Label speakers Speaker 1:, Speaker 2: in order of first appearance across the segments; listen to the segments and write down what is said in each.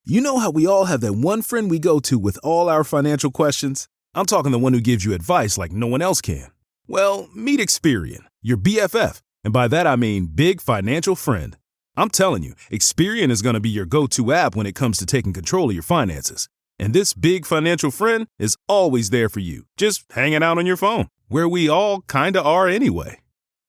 Speaker 1: You know how we all have that one friend we go to with all our financial questions? I'm talking the one who gives you advice like no one else can. Well, meet Experian, your BFF. And by that I mean big financial friend. I'm telling you, Experian is going to be your go-to app when it comes to taking control of your finances. And this big financial friend is always there for you, just hanging out on your phone, where we all kinda are anyway.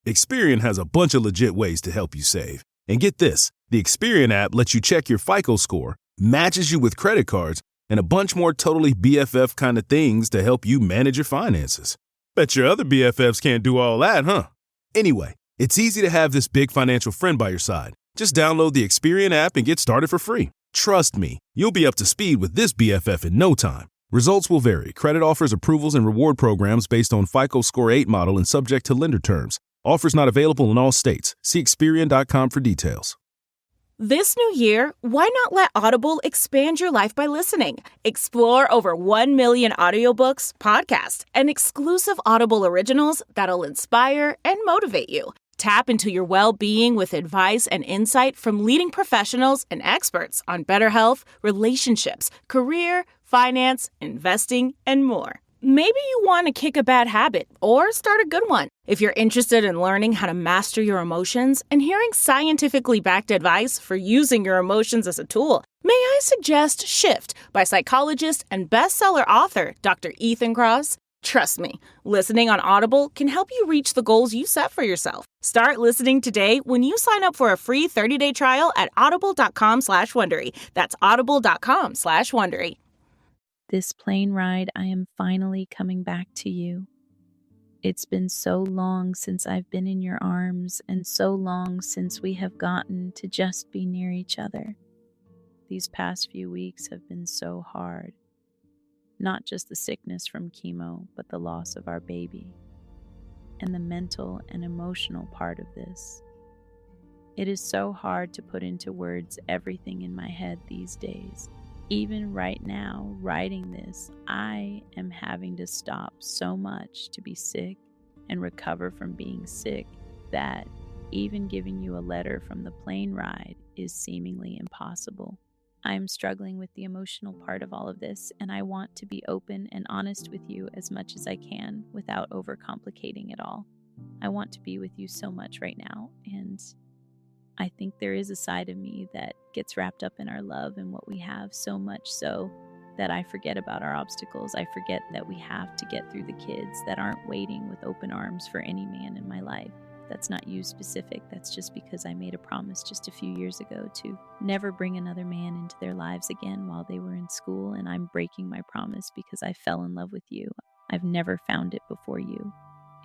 Speaker 1: Experian has a bunch of legit ways to help you save. And get this, the Experian app lets you check your FICO score, matches you with credit cards, and a bunch more totally BFF kind of things to help you manage your finances. Bet your other BFFs can't do all that, huh? Anyway, it's easy to have this big financial friend by your side. Just download the Experian app and get started for free. Trust me, you'll be up to speed with this BFF in no time. Results will vary. Credit offers, approvals, and reward programs based on FICO Score 8 model and subject to lender terms. Offers not available in all states. See Experian.com for details.
Speaker 2: This new year, why not let Audible expand your life by listening? Explore over 1 million audiobooks, podcasts, and exclusive Audible originals that'll inspire and motivate you. Tap into your well-being with advice and insight from leading professionals and experts on better health, relationships, career, finance, investing, and more. Maybe you want to kick a bad habit or start a good one. If you're interested in learning how to master your emotions and hearing scientifically backed advice for using your emotions as a tool, may I suggest Shift by psychologist and bestseller author Dr. Ethan Kross? Trust me, listening on Audible can help you reach the goals you set for yourself. Start listening today when you sign up for a free 30-day trial at audible.com/Wondery. That's audible.com/Wondery.
Speaker 3: This plane ride, I am finally coming back to you. It's been so long since I've been in your arms and so long since we have gotten to just be near each other. These past few weeks have been so hard. Not just the sickness from chemo, but the loss of our baby and the mental and emotional part of this. It is so hard to put into words everything in my head these days. Even right now, writing this, I am having to stop so much to be sick and recover from being sick that even giving you a letter from the plane ride is seemingly impossible. I am struggling with the emotional part of all of this, and I want to be open and honest with you as much as I can without overcomplicating it all. I want to be with you so much right now, and I think there is a side of me that gets wrapped up in our love and what we have, so much so that I forget about our obstacles. I forget that we have to get through the kids that aren't waiting with open arms for any man in my life. That's not you specific. That's just because I made a promise just a few years ago to never bring another man into their lives again while they were in school, and I'm breaking my promise because I fell in love with you. I've never found it before you.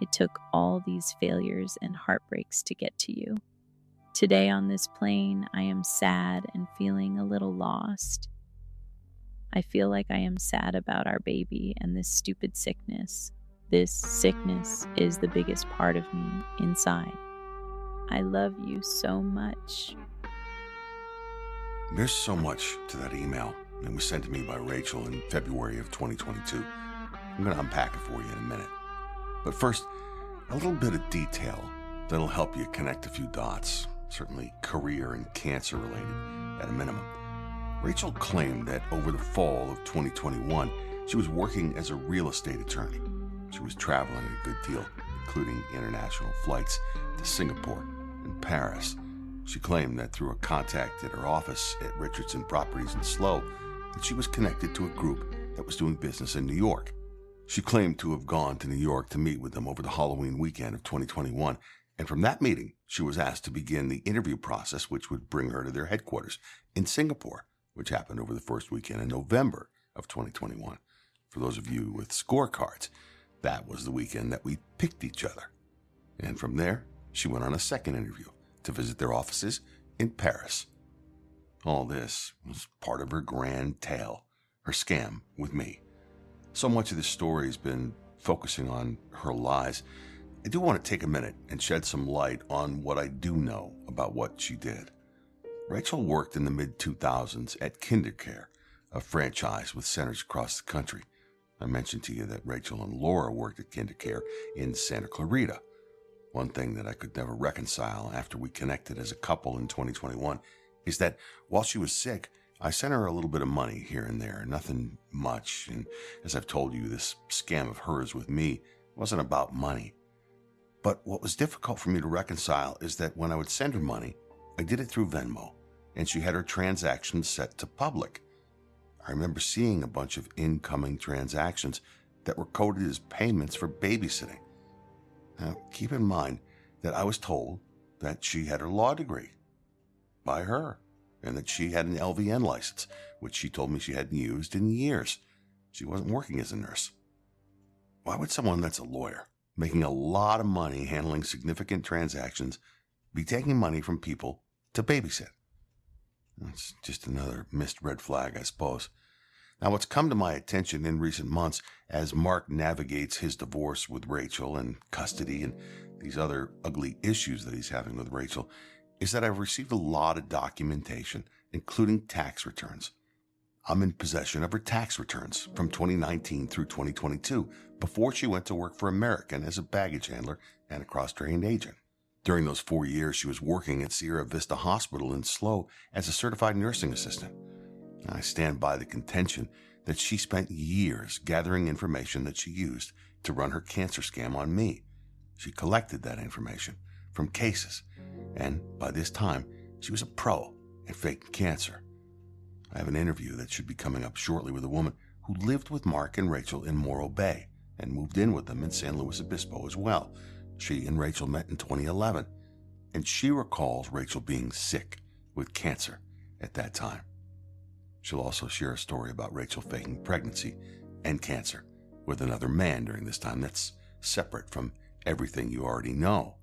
Speaker 3: It took all these failures and heartbreaks to get to you. Today on this plane, I am sad and feeling a little lost. I feel like I am sad about our baby and this stupid sickness. This sickness is the biggest part of me inside. I love you so much.
Speaker 4: There's so much to that email that was sent to me by Rachel in February of 2022. I'm going to unpack it for you in a minute. But first, a little bit of detail that'll help you connect a few dots, certainly career and cancer related at a minimum. Rachel claimed that over the fall of 2021, she was working as a real estate attorney. She was traveling a good deal, including international flights to Singapore and Paris. She claimed that through a contact at her office at Richardson Properties in Slough, that she was connected to a group that was doing business in New York. She claimed to have gone to New York to meet with them over the Halloween weekend of 2021, and from that meeting, she was asked to begin the interview process, which would bring her to their headquarters in Singapore, which happened over the first weekend in November of 2021. For those of you with scorecards, that was the weekend that we picked each other. And from there, she went on a second interview to visit their offices in Paris. All this was part of her grand tale, her scam with me. So much of this story has been focusing on her lies. I do want to take a minute and shed some light on what I do know about what she did. Rachel worked in the mid-2000s at KinderCare, a franchise with centers across the country. I mentioned to you that Rachel and Laura worked at KinderCare in Santa Clarita. One thing that I could never reconcile after we connected as a couple in 2021 is that while she was sick, I sent her a little bit of money here and there, nothing much, and as I've told you, this scam of hers with me wasn't about money. But what was difficult for me to reconcile is that when I would send her money, I did it through Venmo, and she had her transactions set to public. I remember seeing a bunch of incoming transactions that were coded as payments for babysitting. Now, keep in mind that I was told that she had her law degree by her, and that she had an LVN license, which she told me she hadn't used in years. She wasn't working as a nurse. Why would someone that's a lawyer, making a lot of money handling significant transactions, be taking money from people to babysit? It's just another missed red flag, I suppose. Now, what's come to my attention in recent months as Mark navigates his divorce with Rachel and custody and these other ugly issues that he's having with Rachel is that I've received a lot of documentation, including tax returns. I'm in possession of her tax returns from 2019 through 2022, before she went to work for American as a baggage handler and a cross-trained agent. During those 4 years, she was working at Sierra Vista Hospital in SLO as a certified nursing assistant. I stand by the contention that she spent years gathering information that she used to run her cancer scam on me. She collected that information from cases, and by this time, she was a pro at faking cancer. I have an interview that should be coming up shortly with a woman who lived with Mark and Rachel in Morro Bay and moved in with them in San Luis Obispo as well. She and Rachel met in 2011, and she recalls Rachel being sick with cancer at that time. She'll also share a story about Rachel faking pregnancy and cancer with another man during this time that's separate from everything you already know.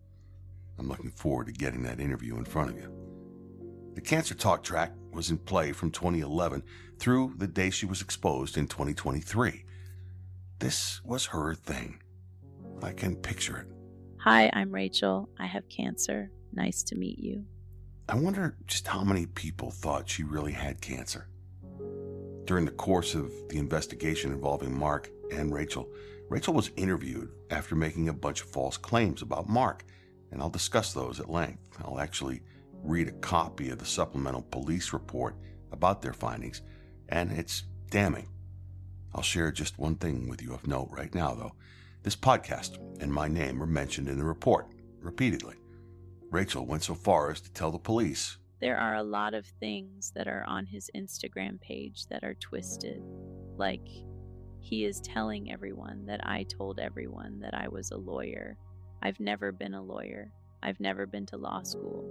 Speaker 4: I'm looking forward to getting that interview in front of you. The Cancer Talk track was in play from 2011 through the day she was exposed in 2023. This was her thing. I can picture it.
Speaker 3: Hi, I'm Rachel. I have cancer. Nice to meet you.
Speaker 4: I wonder just how many people thought she really had cancer. During the course of the investigation involving Mark and Rachel was interviewed after making a bunch of false claims about Mark, and I'll discuss those at length. I'll actually read a copy of the supplemental police report about their findings, and it's damning. I'll share just one thing with you of note right now, though. This podcast and my name were mentioned in the report repeatedly. Rachel went so far as to tell the police,
Speaker 3: There are a lot of things that are on his Instagram page that are twisted. Like, he is telling everyone that I told everyone that I was a lawyer. I've never been a lawyer. I've never been to law school.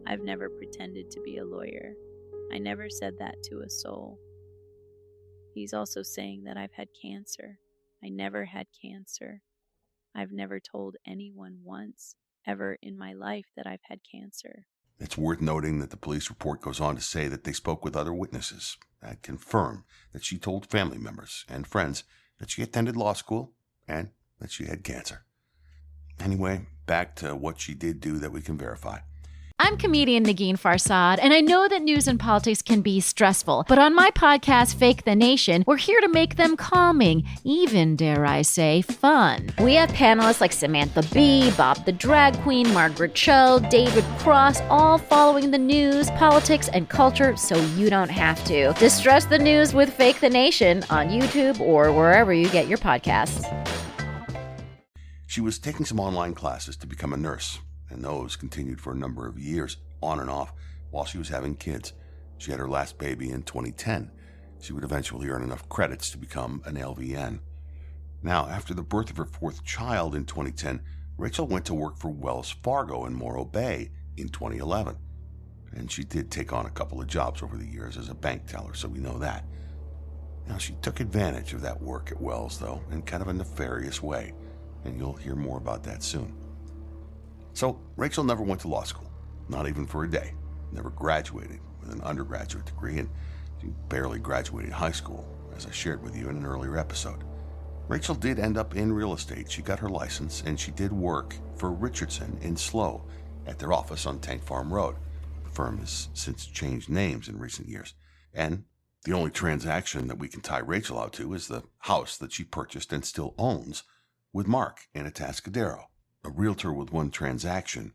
Speaker 3: I've never pretended to be a lawyer. I never said that to a soul. He's also saying that I've had cancer. I never had cancer. I've never told anyone once, ever in my life, that I've had cancer.
Speaker 4: It's worth noting that the police report goes on to say that they spoke with other witnesses that confirm that she told family members and friends that she attended law school and that she had cancer. Anyway, back to what she did do that we can verify.
Speaker 5: I'm comedian Negin Farsad, and I know that news and politics can be stressful, but on my podcast, Fake the Nation, we're here to make them calming, even, dare I say, fun. We have panelists like Samantha Bee, Bob the Drag Queen, Margaret Cho, David Cross, all following the news, politics, and culture so you don't have to. Distress the news with Fake the Nation on YouTube or wherever you get your podcasts.
Speaker 4: She was taking some online classes to become a nurse, and those continued for a number of years, on and off, while she was having kids. She had her last baby in 2010. She would eventually earn enough credits to become an LVN. Now, after the birth of her fourth child in 2010, Rachel went to work for Wells Fargo in Morro Bay in 2011. And she did take on a couple of jobs over the years as a bank teller, so we know that. Now, she took advantage of that work at Wells, though, in kind of a nefarious way, and you'll hear more about that soon. So, Rachel never went to law school, not even for a day, never graduated with an undergraduate degree, and she barely graduated high school, as I shared with you in an earlier episode. Rachel did end up in real estate. She got her license, and she did work for Richardson in SLO at their office on Tank Farm Road. The firm has since changed names in recent years, and the only transaction that we can tie Rachel out to is the house that she purchased and still owns with Mark in Atascadero. A realtor with one transaction,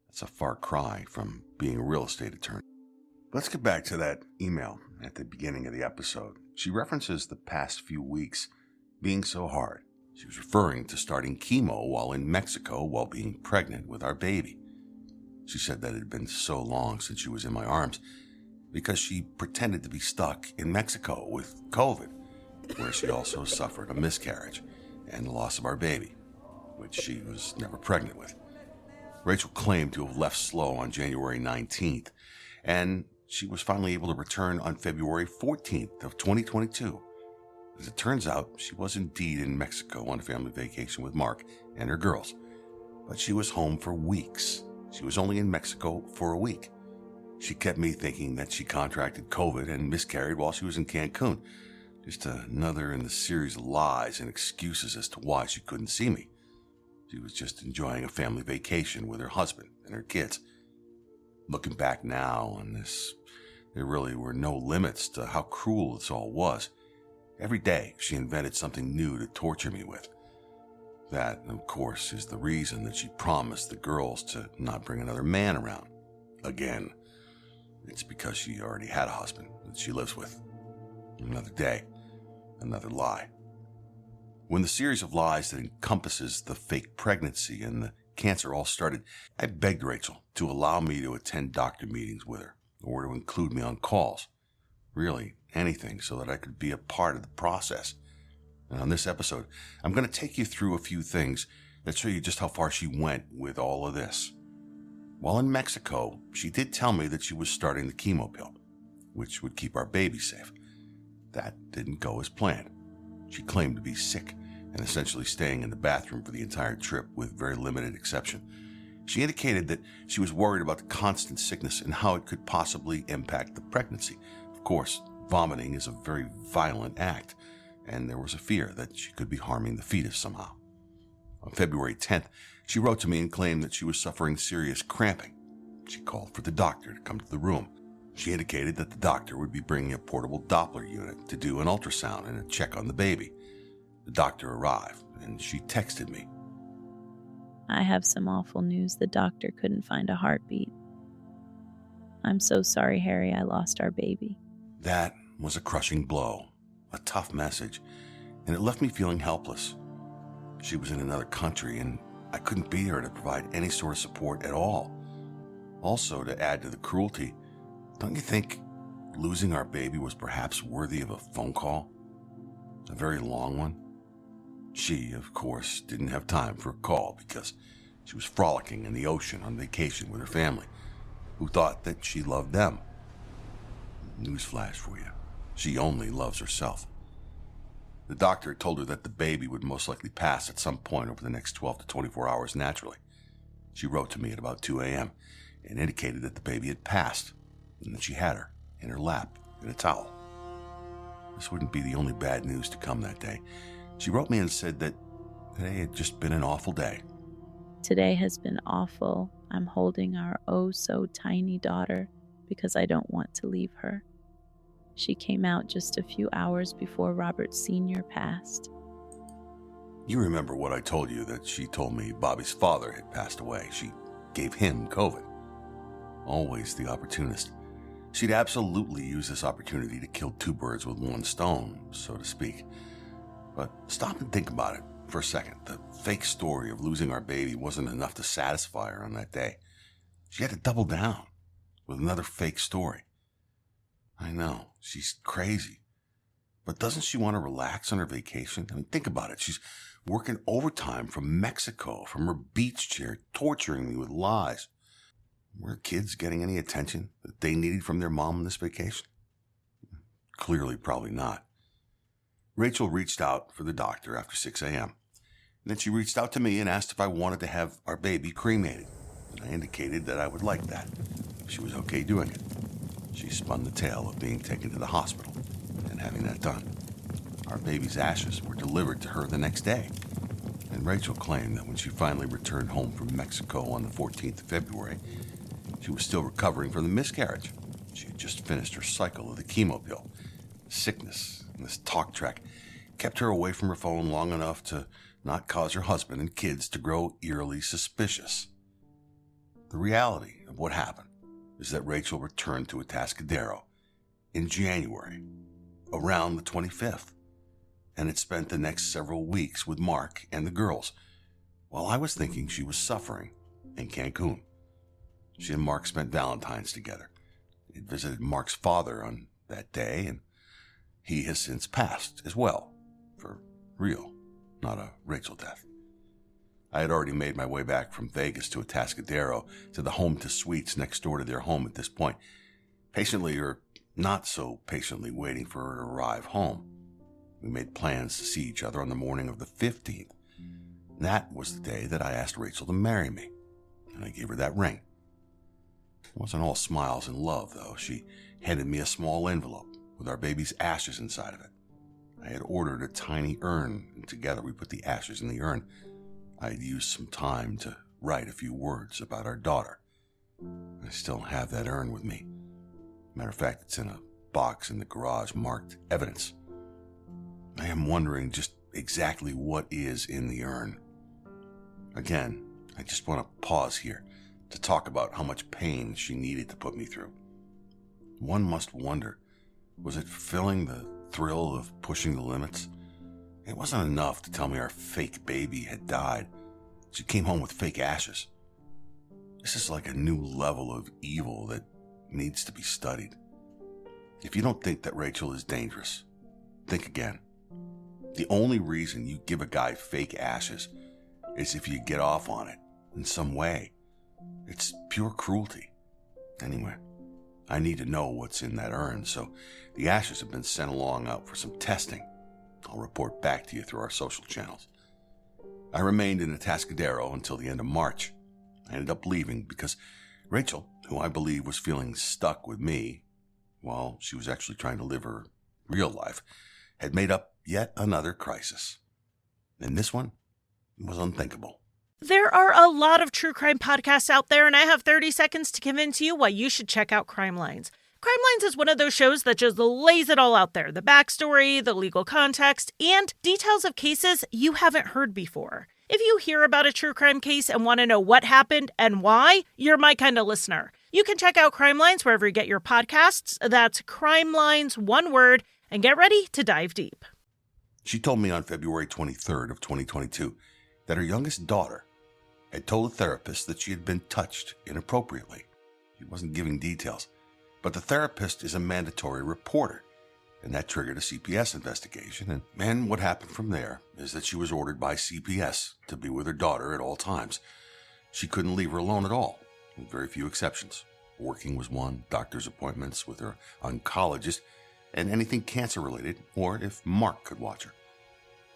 Speaker 4: that's a far cry from being a real estate attorney. Let's get back to that email at the beginning of the episode. She references the past few weeks being so hard. She was referring to starting chemo while in Mexico while being pregnant with our baby. She said that it had been so long since she was in my arms because she pretended to be stuck in Mexico with COVID, where she also suffered a miscarriage and the loss of our baby, which she was never pregnant with. Rachel claimed to have left slow on January 19th, and she was finally able to return on February 14th of 2022. As it turns out, she was indeed in Mexico on a family vacation with Mark and her girls, but she was home for weeks. She was only in Mexico for a week. She kept me thinking that she contracted COVID and miscarried while she was in Cancun. Just another in the series of lies and excuses as to why she couldn't see me. She was just enjoying a family vacation with her husband and her kids. Looking back now on this, there really were no limits to how cruel this all was. Every day, she invented something new to torture me with. That, of course, is the reason that she promised the girls to not bring another man around. Again, it's because she already had a husband that she lives with. Another day, another lie. When the series of lies that encompasses the fake pregnancy and the cancer all started, I begged Rachel to allow me to attend doctor meetings with her or to include me on calls. Really, anything so that I could be a part of the process. And on this episode, I'm going to take you through a few things that show you just how far she went with all of this. While in Mexico, she did tell me that she was starting the chemo pill, which would keep our baby safe. That didn't go as planned. She claimed to be sick and essentially staying in the bathroom for the entire trip with very limited exception. She indicated that she was worried about the constant sickness and how it could possibly impact the pregnancy. Of course, vomiting is a very violent act, and there was a fear that she could be harming the fetus somehow. On February 10th, she wrote to me and claimed that she was suffering serious cramping. She called for the doctor to come to the room. She indicated that the doctor would be bringing a portable Doppler unit to do an ultrasound and a check on the baby. The doctor arrived, and she texted me.
Speaker 3: I have some awful news. The doctor couldn't find a heartbeat. I'm so sorry, Harry, I lost our baby.
Speaker 4: That was a crushing blow, a tough message, and it left me feeling helpless. She was in another country, and I couldn't be there to provide any sort of support at all. Also, to add to the cruelty, don't you think losing our baby was perhaps worthy of a phone call? A very long one? She, of course, didn't have time for a call because she was frolicking in the ocean on vacation with her family, who thought that she loved them. Newsflash for you. She only loves herself. The doctor told her that the baby would most likely pass at some point over the next 12 to 24 hours naturally. She wrote to me at about 2 a.m. and indicated that the baby had passed and that she had her in her lap in a towel. This wouldn't be the only bad news to come that day. She wrote me and said that today had just been an awful day.
Speaker 3: Today has been awful. I'm holding our oh-so-tiny daughter because I don't want to leave her. She came out just a few hours before Robert Sr. passed.
Speaker 4: You remember what I told you, that she told me Bobby's father had passed away. She gave him COVID. Always the opportunist. She'd absolutely use this opportunity to kill two birds with one stone, so to speak. But stop and think about it for a second. The fake story of losing our baby wasn't enough to satisfy her on that day. She had to double down with another fake story. I know, she's crazy. But doesn't she want to relax on her vacation? I mean, think about it. She's working overtime from Mexico, from her beach chair, torturing me with lies. Were kids getting any attention that they needed from their mom on this vacation? Clearly, probably not. Rachel reached out for the doctor after 6 a.m. Then she reached out to me and asked if I wanted to have our baby cremated. And I indicated that I would like that, if she was okay doing it. She spun the tale of being taken to the hospital and having that done. Our baby's ashes were delivered to her the next day. And Rachel claimed that when she finally returned home from Mexico on the 14th of February, she was still recovering from the miscarriage. She had just finished her cycle of the chemo pill. Sickness and this talk track kept her away from her phone long enough to not cause her husband and kids to grow eerily suspicious. The reality of what happened is that Rachel returned to Atascadero in January, around the 25th, and had spent the next several weeks with Mark and the girls, while I was thinking she was suffering in Cancun. She and Mark spent Valentine's together. He had visited Mark's father on that day, and he has since passed as well, for real, not a Rachel death. I had already made my way back from Vegas to Atascadero to the home to suites next door to their home at this point, patiently or not so patiently waiting for her to arrive home. We made plans to see each other on the morning of the 15th. That was the day that I asked Rachel to marry me, and I gave her that ring. It wasn't all smiles and love, though. She handed me a small envelope with our baby's ashes inside of it. I had ordered a tiny urn, and together we put the ashes in the urn. I had used some time to write a few words about our daughter. I still have that urn with me. Matter of fact, it's in a box in the garage marked evidence. I am wondering just exactly what is in the urn. Again, I just want to pause here to talk about how much pain she needed to put me through. One must wonder, was it fulfilling the thrill of pushing the limits? It wasn't enough to tell me our fake baby had died. She came home with fake ashes. This is like a new level of evil that needs to be studied. If you don't think that Rachel is dangerous, think again. The only reason you give a guy fake ashes is if you get off on it in some way. It's pure cruelty. Anyway, I need to know what's in that urn, so the ashes have been sent along out for some testing. I'll report back to you through our social channels. I remained in Atascadero until the end of March. I ended up leaving because Rachel, who I believe was feeling stuck with me, while she was actually trying to live her real life, had made up yet another crisis. And this one was unthinkable.
Speaker 6: There are a lot of true crime podcasts out there, and I have 30 seconds to convince you why you should check out Crimelines. Crimelines is one of those shows that just lays it all out there. The backstory, the legal context, and details of cases you haven't heard before. If you hear about a true crime case and want to know what happened and why, you're my kind of listener. You can check out Crimelines wherever you get your podcasts. That's Crimelines, one word, and get ready to dive deep.
Speaker 4: She told me on February 23rd of 2022 that her youngest daughter had told a therapist that she had been touched inappropriately. She wasn't giving details, but the therapist is a mandatory reporter, and that triggered a CPS investigation. And what happened from there is that she was ordered by CPS to be with her daughter at all times. She couldn't leave her alone at all, with very few exceptions. Working was one, doctor's appointments with her oncologist, and anything cancer-related, or if Mark could watch her.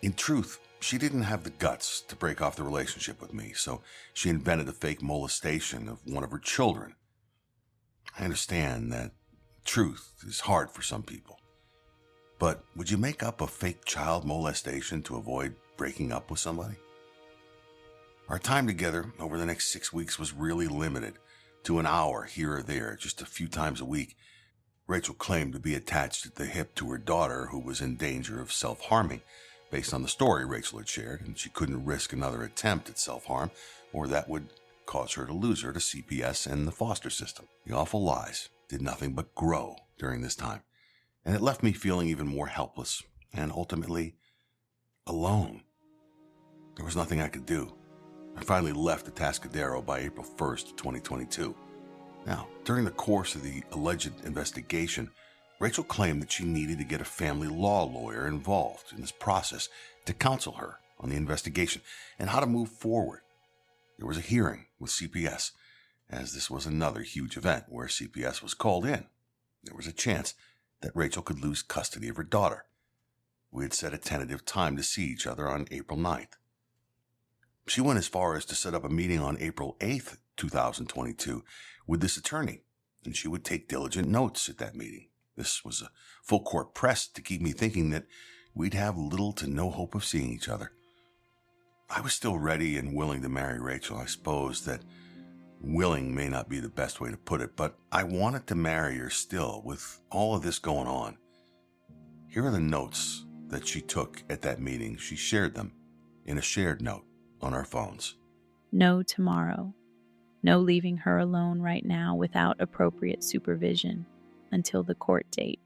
Speaker 4: In truth, she didn't have the guts to break off the relationship with me, so she invented a fake molestation of one of her children. I understand that truth is hard for some people, but would you make up a fake child molestation to avoid breaking up with somebody? Our time together over the next 6 weeks was really limited to an hour here or there, just a few times a week. Rachel claimed to be attached at the hip to her daughter, who was in danger of self-harming, based on the story Rachel had shared, and she couldn't risk another attempt at self-harm, or that would cause her to lose her to CPS and the foster system. The awful lies did nothing but grow during this time, and it left me feeling even more helpless and ultimately alone. There was nothing I could do. I finally left Atascadero by April 1st, 2022. Now, during the course of the alleged investigation, Rachel claimed that she needed to get a family law lawyer involved in this process to counsel her on the investigation and how to move forward. There was a hearing with CPS, as this was another huge event where CPS was called in. There was a chance that Rachel could lose custody of her daughter. We had set a tentative time to see each other on April 9th. She went as far as to set up a meeting on April 8th, 2022, with this attorney, and she would take diligent notes at that meeting. This was a full court press to keep me thinking that we'd have little to no hope of seeing each other. I was still ready and willing to marry Rachel. I suppose that willing may not be the best way to put it, but I wanted to marry her still with all of this going on. Here are the notes that she took at that meeting. She shared them in a shared note on our phones.
Speaker 3: No tomorrow. No leaving her alone right now without appropriate supervision until the court date.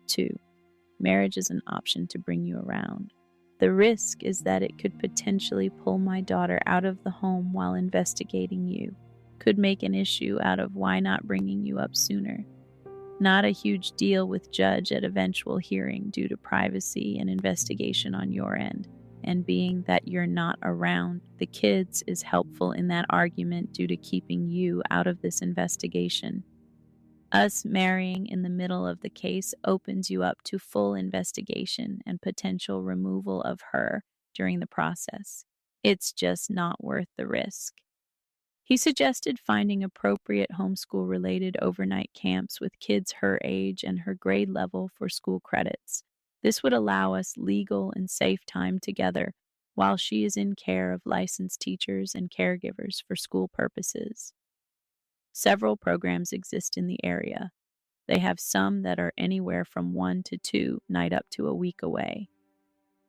Speaker 3: 2. Marriage is an option to bring you around. The risk is that it could potentially pull my daughter out of the home while investigating you. Could make an issue out of why not bringing you up sooner. Not a huge deal with judge at eventual hearing due to privacy and investigation on your end. And being that you're not around the kids is helpful in that argument due to keeping you out of this investigation. Us marrying in the middle of the case opens you up to full investigation and potential removal of her during the process. It's just not worth the risk. He suggested finding appropriate homeschool-related overnight camps with kids her age and her grade level for school credits. This would allow us legal and safe time together while she is in care of licensed teachers and caregivers for school purposes. Several programs exist in the area. They have some that are anywhere from 1 to 2 night up to a week away.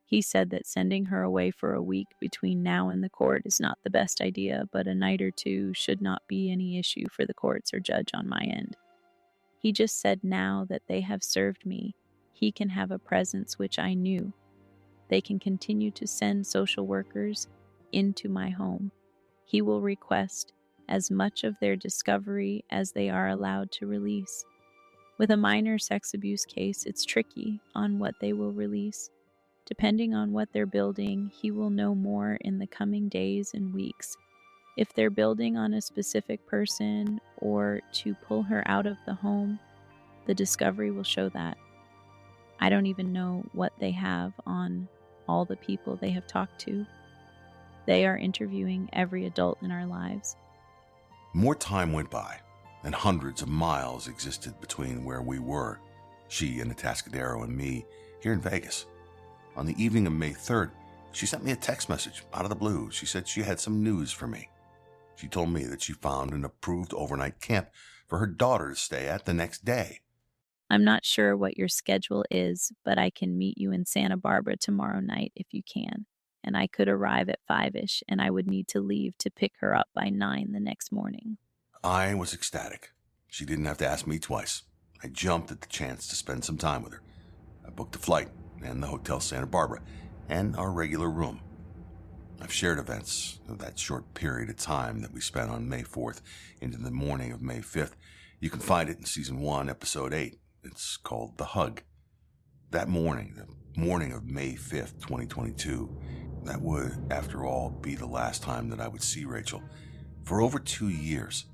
Speaker 3: He said that sending her away for a week between now and the court is not the best idea, but a night or 2 should not be any issue for the courts or judge on my end. He just said now that they have served me, he can have a presence which I knew. They can continue to send social workers into my home. He will request as much of their discovery as they are allowed to release. With a minor sex abuse case, it's tricky on what they will release. Depending on what they're building, he will know more in the coming days and weeks. If they're building on a specific person or to pull her out of the home, the discovery will show that. I don't even know what they have on all the people they have talked to. They are interviewing every adult in our lives.
Speaker 4: More time went by, and hundreds of miles existed between where we were, she in the Atascadero and me here in Vegas. On the evening of May 3rd, she sent me a text message out of the blue. She said she had some news for me. She told me that she found an approved overnight camp for her daughter to stay at the next day.
Speaker 3: I'm not sure what your schedule is, but I can meet you in Santa Barbara tomorrow night if you can. And I could arrive at 5-ish, and I would need to leave to pick her up by 9 the next morning.
Speaker 4: I was ecstatic. She didn't have to ask me twice. I jumped at the chance to spend some time with her. I booked a flight and the Hotel Santa Barbara and our regular room. I've shared events of that short period of time that we spent on May 4th into the morning of May 5th. You can find it in Season 1, Episode 8. It's called The Hug. That morning, the morning of May 5th, 2022, that would, after all, be the last time that I would see Rachel for over 2 years.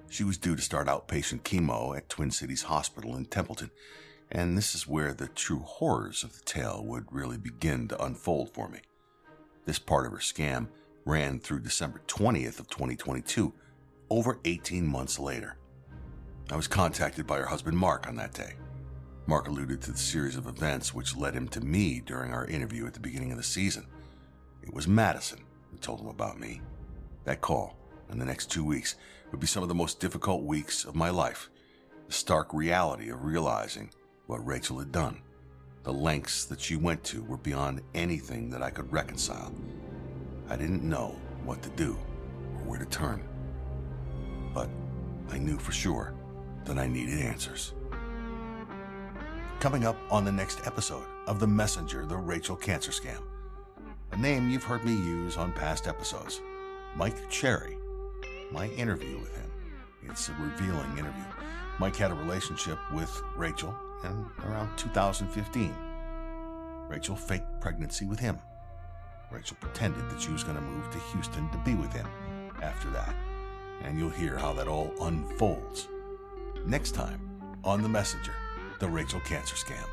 Speaker 4: She was due to start outpatient chemo at Twin Cities Hospital in Templeton, and this is where the true horrors of the tale would really begin to unfold for me. This part of her scam ran through December 20th of 2022, over 18 months later. I was contacted by her husband Mark on that day. Mark alluded to the series of events which led him to me during our interview at the beginning of the season. It was Madison who told him about me. That call and the next 2 weeks would be some of the most difficult weeks of my life. The stark reality of realizing what Rachel had done. The lengths that she went to were beyond anything that I could reconcile. I didn't know what to do or where to turn. But I knew for sure that I needed answers. Coming up on the next episode of The Messenger, the Rachel Cancer Scam. A name you've heard me use on past episodes. Mike Cherry. My interview with him. It's a revealing interview. Mike had a relationship with Rachel in around 2015. Rachel faked pregnancy with him. Rachel pretended that she was going to move to Houston to be with him after that. And you'll hear how that all unfolds next time on The Messenger, the Rachel Cancer Scam.